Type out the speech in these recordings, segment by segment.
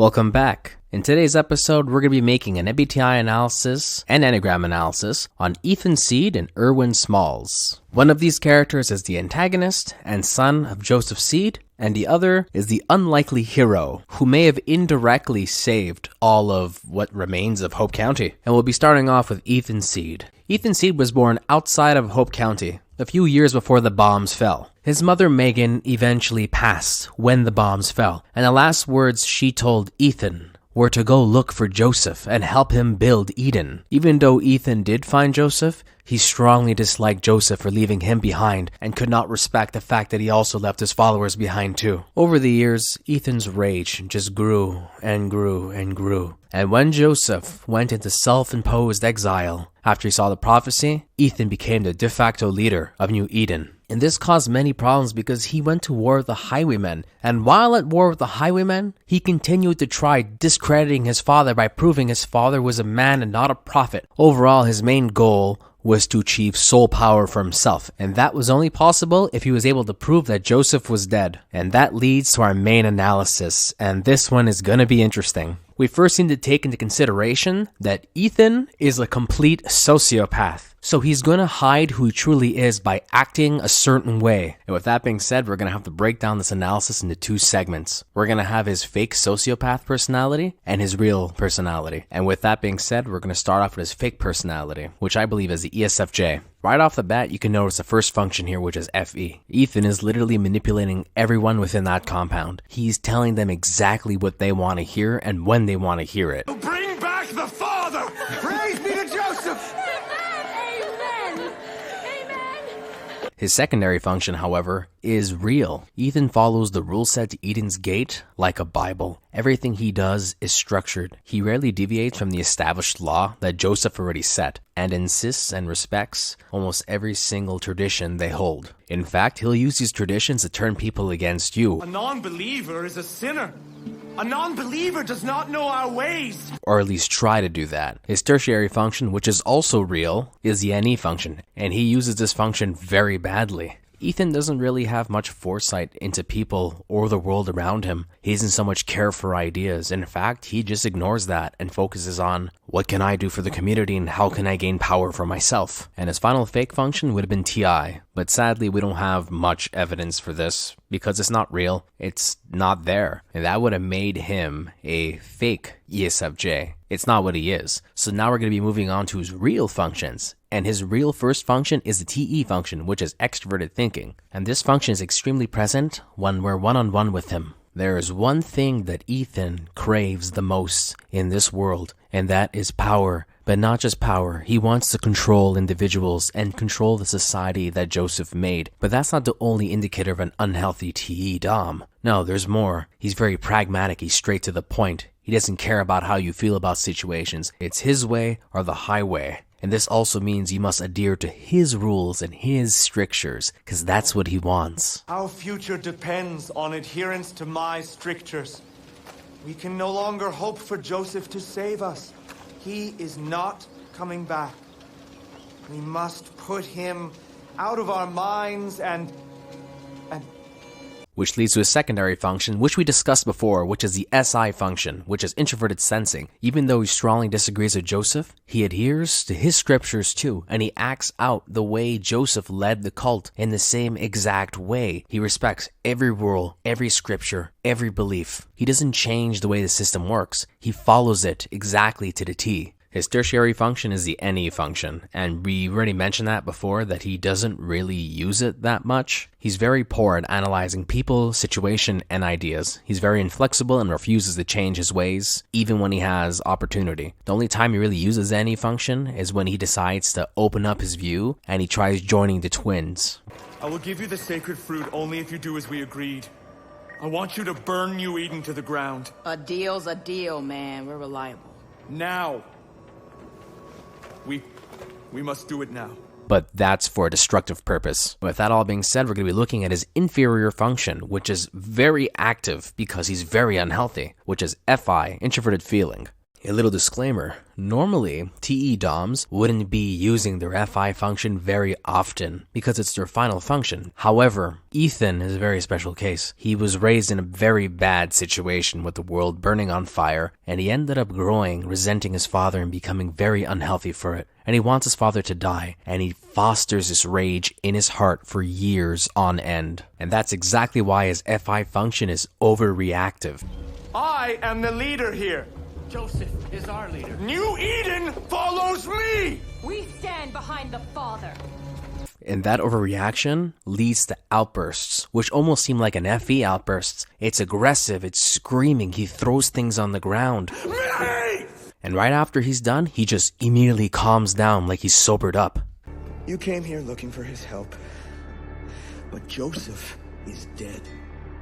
Welcome back. In today's episode, we're going to be making an MBTI analysis and Enneagram analysis on Ethan Seed and Irwin Smalls. One of these characters is the antagonist and son of Joseph Seed, and the other is the unlikely hero who may have indirectly saved all of what remains of Hope County. And we'll be starting off with Ethan Seed. Ethan Seed was born outside of Hope County a few years before the bombs fell. His mother, Megan, eventually passed when the bombs fell, and the last words she told Ethan were to go look for Joseph and help him build Eden. Even though Ethan did find Joseph, he strongly disliked Joseph for leaving him behind and could not respect the fact that he also left his followers behind too. Over the years, Ethan's rage just grew and grew and grew. And when Joseph went into self-imposed exile after he saw the prophecy, Ethan became the de facto leader of New Eden. And this caused many problems because he went to war with the Highwaymen. And while at war with the Highwaymen, he continued to try discrediting his father by proving his father was a man and not a prophet. Overall, his main goal was to achieve soul power for himself, and that was only possible if he was able to prove that Joseph was dead. And that leads to our main analysis, and this one is gonna be interesting. We first need to take into consideration that Ethan is a complete sociopath. So he's going to hide who he truly is by acting a certain way. And with that being said, we're going to have to break down this analysis into two segments. We're going to have his fake sociopath personality and his real personality. And with that being said, we're going to start off with his fake personality, which I believe is the ESFJ. Right off the bat, you can notice the first function here, which is FE. Ethan is literally manipulating everyone within that compound. He's telling them exactly what they want to hear and when they want to hear it. Bring back the father! Praise be to Joseph! His secondary function, however, is real. Ethan follows the rule set to Eden's Gate like a Bible. Everything he does is structured. He rarely deviates from the established law that Joseph already set, and insists and respects almost every single tradition they hold. In fact, he'll use these traditions to turn people against you. A non-believer is a sinner. A non-believer does not know our ways. Or at least try to do that. His tertiary function, which is also real, is the NE function, and he uses this function very badly. Ethan doesn't really have much foresight into people or the world around him. He doesn't so much care for ideas. In fact, he just ignores that and focuses on what can I do for the community and how can I gain power for myself. And his final fake function would have been TI. But sadly, we don't have much evidence for this because it's not real. It's not there. And that would have made him a fake ESFJ. It's not what he is. So now we're going to be moving on to his real functions. And his real first function is the TE function, which is extroverted thinking. And this function is extremely present when we're one-on-one with him. There is one thing that Ethan craves the most in this world, and that is power. But not just power, he wants to control individuals and control the society that Joseph made. But that's not the only indicator of an unhealthy TE Dom. No, there's more. He's very pragmatic, he's straight to the point. He doesn't care about how you feel about situations. It's his way or the highway. And this also means you must adhere to his rules and his strictures, because that's what he wants. Our future depends on adherence to my strictures. We can no longer hope for Joseph to save us. He is not coming back. We must put him out of our minds and which leads to a secondary function, which we discussed before, which is the SI function, which is introverted sensing. Even though he strongly disagrees with Joseph, he adheres to his scriptures too, and he acts out the way Joseph led the cult in the same exact way. He respects every rule, every scripture, every belief. He doesn't change the way the system works. He follows it exactly to the T. His tertiary function is the NE function, and we already mentioned that before, that he doesn't really use it that much. He's very poor at analyzing people, situation, and ideas. He's very inflexible and refuses to change his ways, even when he has opportunity. The only time he really uses the NE function is when he decides to open up his view, and he tries joining the twins. I will give you the sacred fruit only if you do as we agreed. I want you to burn New Eden to the ground. A deal's a deal, man. We're reliable. Now. We must do it now. But that's for a destructive purpose. With that all being said, we're going to be looking at his inferior function, which is very active because he's very unhealthy, which is FI, introverted feeling. A little disclaimer, normally TE DOMs wouldn't be using their FI function very often because it's their final function. However, Ethan is a very special case. He was raised in a very bad situation with the world burning on fire, and he ended up growing, resenting his father and becoming very unhealthy for it. And he wants his father to die, and he fosters this rage in his heart for years on end. And that's exactly why his FI function is overreactive. I am the leader here. Joseph is our leader. New Eden follows me! We stand behind the Father. And that overreaction leads to outbursts, which almost seem like an FE outbursts. It's aggressive, it's screaming, he throws things on the ground. Me! And right after he's done, he just immediately calms down like he's sobered up. You came here looking for his help, but Joseph is dead.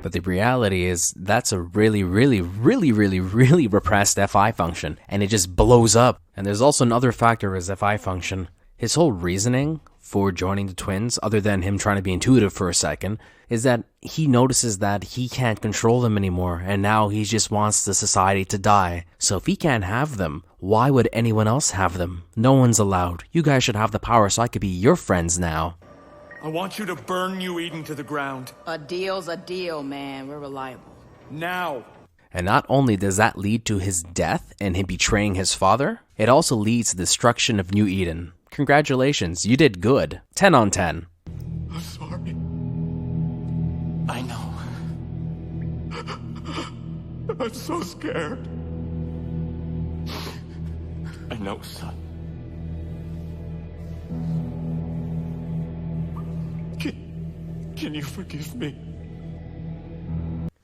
But the reality is, that's a really repressed FI function, and it just blows up. And there's also another factor of his FI function. His whole reasoning for joining the twins, other than him trying to be intuitive for a second, is that he notices that he can't control them anymore, and now he just wants the society to die. So if he can't have them, why would anyone else have them? No one's allowed. You guys should have the power so I could be your friends now. I want you to burn New Eden to the ground. A deal's a deal, man. We're reliable. Now. And not only does that lead to his death and him betraying his father, it also leads to the destruction of New Eden. Congratulations, you did good. 10 on 10. I'm sorry. I know. I'm so scared. I know, son. Can you forgive me?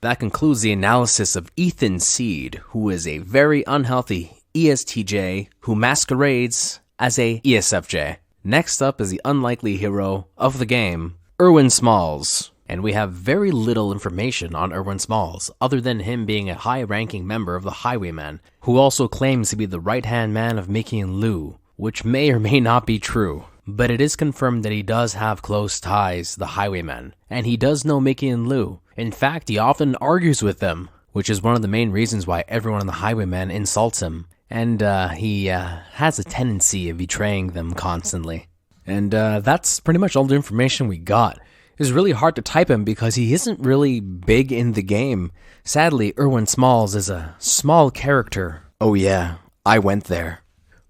That concludes the analysis of Ethan Seed, who is a very unhealthy ESTJ who masquerades as a ESFJ. Next up is the unlikely hero of the game, Irwin Smalls. And we have very little information on Irwin Smalls, other than him being a high-ranking member of the Highwaymen, who also claims to be the right-hand man of Mickey and Lou, which may or may not be true. But it is confirmed that he does have close ties to the Highwaymen, and he does know Mickey and Lou. In fact, he often argues with them, which is one of the main reasons why everyone in the Highwaymen insults him. And he has a tendency of betraying them constantly. And that's pretty much all the information we got. It's really hard to type him because he isn't really big in the game. Sadly, Irwin Smalls is a small character. Oh yeah, I went there.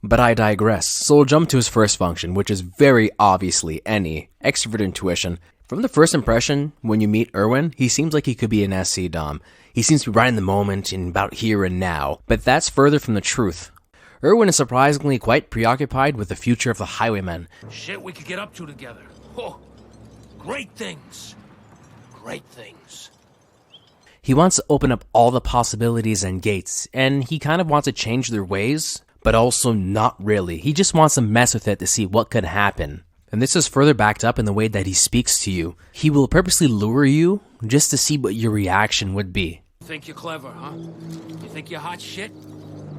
But I digress, so we'll jump to his first function, which is very obviously any extrovert intuition. From the first impression, when you meet Irwin, he seems like he could be an SC Dom. He seems to be right in the moment and about here and now, but that's further from the truth. Irwin is surprisingly quite preoccupied with the future of the Highwaymen. Shit we could get up to together. Oh, great things. Great things. He wants to open up all the possibilities and gates, and he kind of wants to change their ways, but also not really. He just wants to mess with it to see what could happen. And this is further backed up in the way that he speaks to you. He will purposely lure you just to see what your reaction would be. Think you're clever, huh? You think you're hot shit?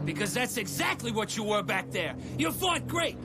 Because that's exactly what you were back there. You fought great.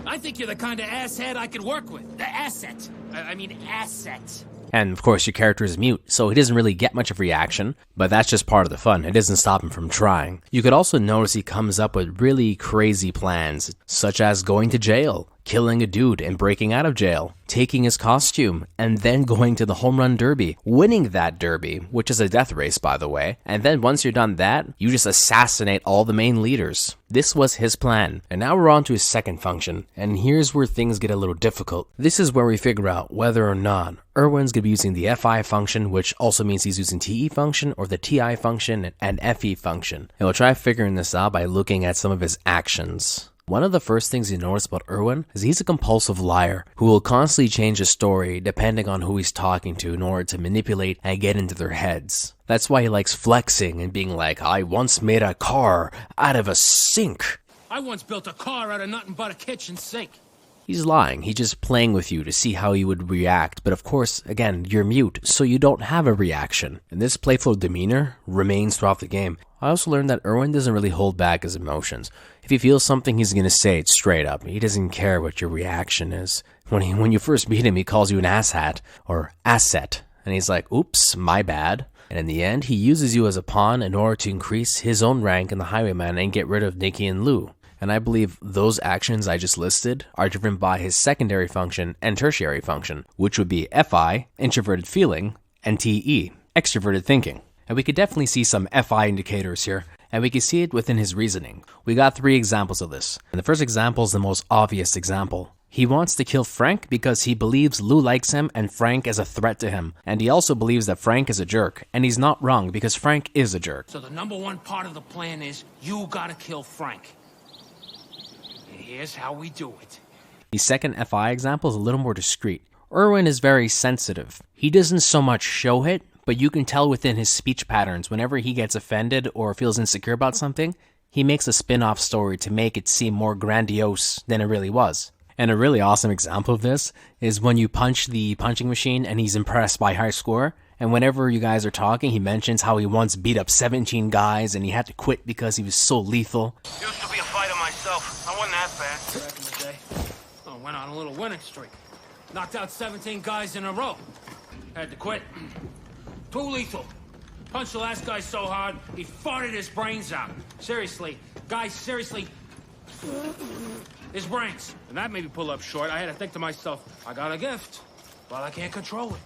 I think you're the kind of asshead I could work with. The asset. I mean asset. And of course your character is mute, so he doesn't really get much of a reaction, but that's just part of the fun. It doesn't stop him from trying. You could also notice he comes up with really crazy plans, such as going to jail, killing a dude and breaking out of jail, taking his costume, and then going to the home run derby, winning that derby, which is a death race by the way, and then once you're done that, you just assassinate all the main leaders. This was his plan. And now we're on to his second function, and here's where things get a little difficult. This is where we figure out whether or not Irwin's going to be using the FI function, which also means he's using TE function, or the TI function and FE function. And we'll try figuring this out by looking at some of his actions. One of the first things you notice about Irwin is he's a compulsive liar who will constantly change the story depending on who he's talking to in order to manipulate and get into their heads. That's why he likes flexing and being like, I once made a car out of a sink. I once built a car out of nothing but a kitchen sink. He's lying. He's just playing with you to see how you would react. But of course, again, you're mute, so you don't have a reaction. And this playful demeanor remains throughout the game. I also learned that Irwin doesn't really hold back his emotions. If he feels something, he's going to say it straight up. He doesn't care what your reaction is. When you first meet him, he calls you an asshat, or asset, And he's like, oops, my bad. And in the end, he uses you as a pawn in order to increase his own rank in the Highwayman and get rid of Nikki and Lou. And I believe those actions I just listed are driven by his secondary function and tertiary function, which would be FI, introverted feeling, and TE, extroverted thinking. And we could definitely see some FI indicators here, and we can see it within his reasoning. We got 3 examples of this. And the first example is the most obvious example. He wants to kill Frank because he believes Lou likes him and Frank is a threat to him. And he also believes that Frank is a jerk. And he's not wrong because Frank is a jerk. So the number one part of the plan is you gotta kill Frank. And here's how we do it. The second FI example is a little more discreet. Irwin is very sensitive. He doesn't so much show it, but you can tell within his speech patterns whenever he gets offended or feels insecure about something, he makes a spin-off story to make it seem more grandiose than it really was. And a really awesome example of this is when you punch the punching machine and he's impressed by high score. And whenever you guys are talking, he mentions how he once beat up 17 guys and he had to quit because he was so lethal. Used to be a fighter myself. I wasn't that bad. Back in the day, I went on a little winning streak. Knocked out 17 guys in a row. Had to quit. Too lethal. Punched the last guy so hard, he farted his brains out. Seriously. Guys, seriously. His brains. And that made me pull up short. I had to think to myself, I got a gift, but I can't control it.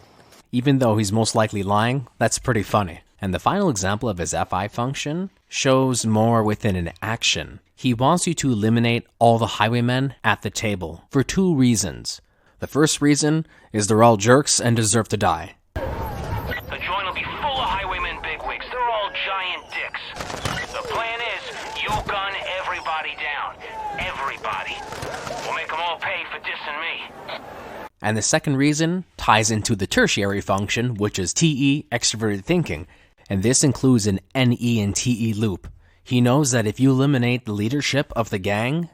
Even though he's most likely lying, that's pretty funny. And the final example of his FI function shows more within an action. He wants you to eliminate all the highwaymen at the table for 2 reasons. The first reason is they're all jerks and deserve to die. The joint will be full of highwaymen bigwigs. They're all giant dicks. The plan is you gun everybody down. Everybody. We'll make them all pay for dissing me. And the second reason ties into the tertiary function, which is TE, extroverted thinking. And this includes an NE and TE loop. He knows that if you eliminate the leadership of the gang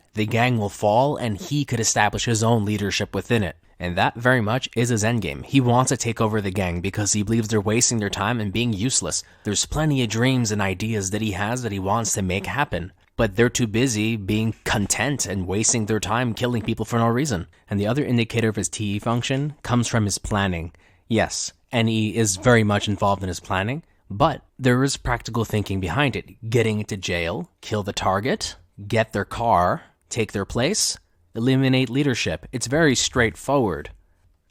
will fall and he could establish his own leadership within it. And that very much is his endgame. He wants to take over the gang because he believes they're wasting their time and being useless. There's plenty of dreams and ideas that he has that he wants to make happen. But they're too busy being content and wasting their time killing people for no reason. And the other indicator of his TE function comes from his planning. Yes, NE is very much involved in his planning, but there is practical thinking behind it. Getting into jail, kill the target, get their car, take their place, eliminate leadership. It's very straightforward.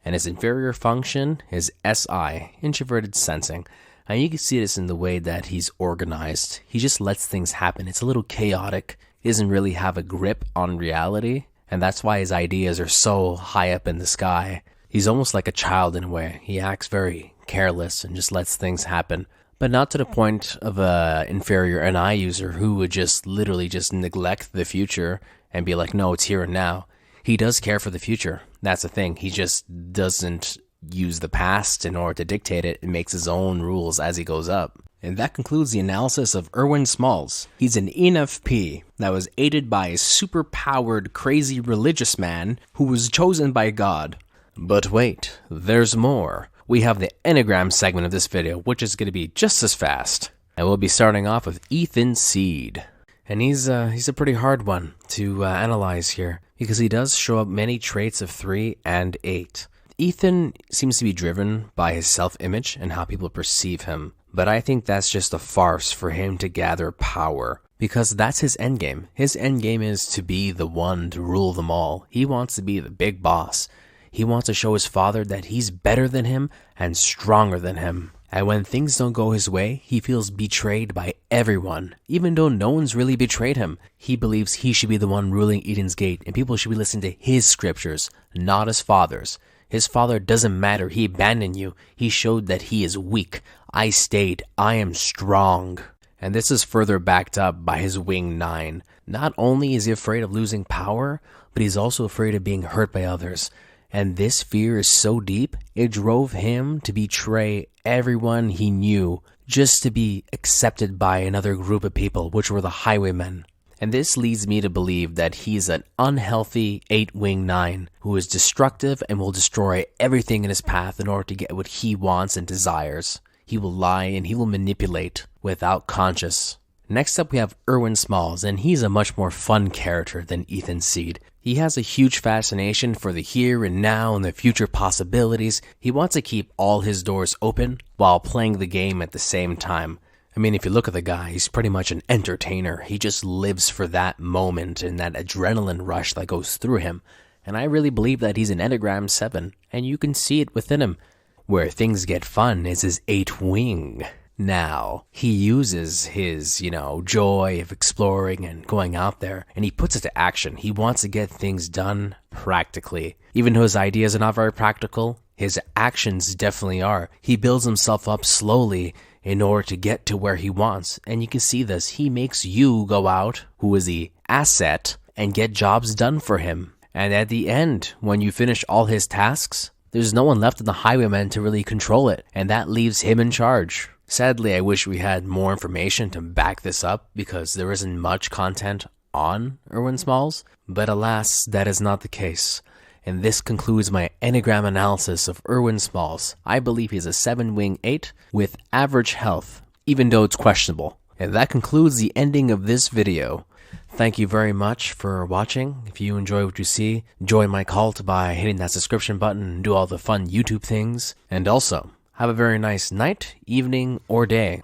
And his inferior function is SI, introverted sensing. And you can see this in the way that he's organized. He just lets things happen. It's a little chaotic. He doesn't really have a grip on reality. And that's why his ideas are so high up in the sky. He's almost like a child in a way. He acts very careless and just lets things happen. But not to the point of an inferior NI user who would just literally just neglect the future and be like, no, it's here and now. He does care for the future. That's the thing. He just doesn't use the past in order to dictate it and makes his own rules as he goes up. And that concludes the analysis of Irwin Smalls. He's an ENFP that was aided by a super-powered, crazy religious man who was chosen by God. But wait, there's more. We have the Enneagram segment of this video, which is going to be just as fast. And we'll be starting off with Ethan Seed. And he's a pretty hard one to analyze here, because he does show up many traits of 3 and 8. Ethan seems to be driven by his self-image and how people perceive him, but I think that's just a farce for him to gather power, because that's his endgame. His endgame is to be the one to rule them all. He wants to be the big boss. He wants to show his father that he's better than him and stronger than him. And when things don't go his way, he feels betrayed by everyone. Even though no one's really betrayed him, he believes he should be the one ruling Eden's Gate, and people should be listening to his scriptures, not his father's. His father doesn't matter. He abandoned you. He showed that he is weak. I stayed. I am strong. And this is further backed up by his wing 9. Not only is he afraid of losing power, but he's also afraid of being hurt by others. And this fear is so deep, it drove him to betray everyone he knew just to be accepted by another group of people, which were the highwaymen. And this leads me to believe that he's an unhealthy 8-wing 9 who is destructive and will destroy everything in his path in order to get what he wants and desires. He will lie and he will manipulate without conscience. Next up we have Irwin Smalls, and he's a much more fun character than Ethan Seed. He has a huge fascination for the here and now and the future possibilities. He wants to keep all his doors open while playing the game at the same time. I mean, if you look at the guy, he's pretty much an entertainer. He just lives for that moment and that adrenaline rush that goes through him. And I really believe that he's an Enneagram 7, and you can see it within him. Where things get fun is his 8th wing. Now, he uses his, joy of exploring and going out there, and he puts it to action. He wants to get things done practically. Even though his ideas are not very practical, his actions definitely are. He builds himself up slowly in order to get to where he wants. And you can see this. He makes you go out, who is the asset, and get jobs done for him. And at the end, when you finish all his tasks, there's no one left in the Highwaymen to really control it, and that leaves him in charge. Sadly, I wish we had more information to back this up because there isn't much content on Irwin Smalls, but alas, that is not the case. And this concludes my Enneagram analysis of Irwin Smalls. I believe he's a 7-wing 8 with average health, even though it's questionable. And that concludes the ending of this video. Thank you very much for watching. If you enjoy what you see, join my cult by hitting that subscription button and do all the fun YouTube things. And also, have a very nice night, evening, or day.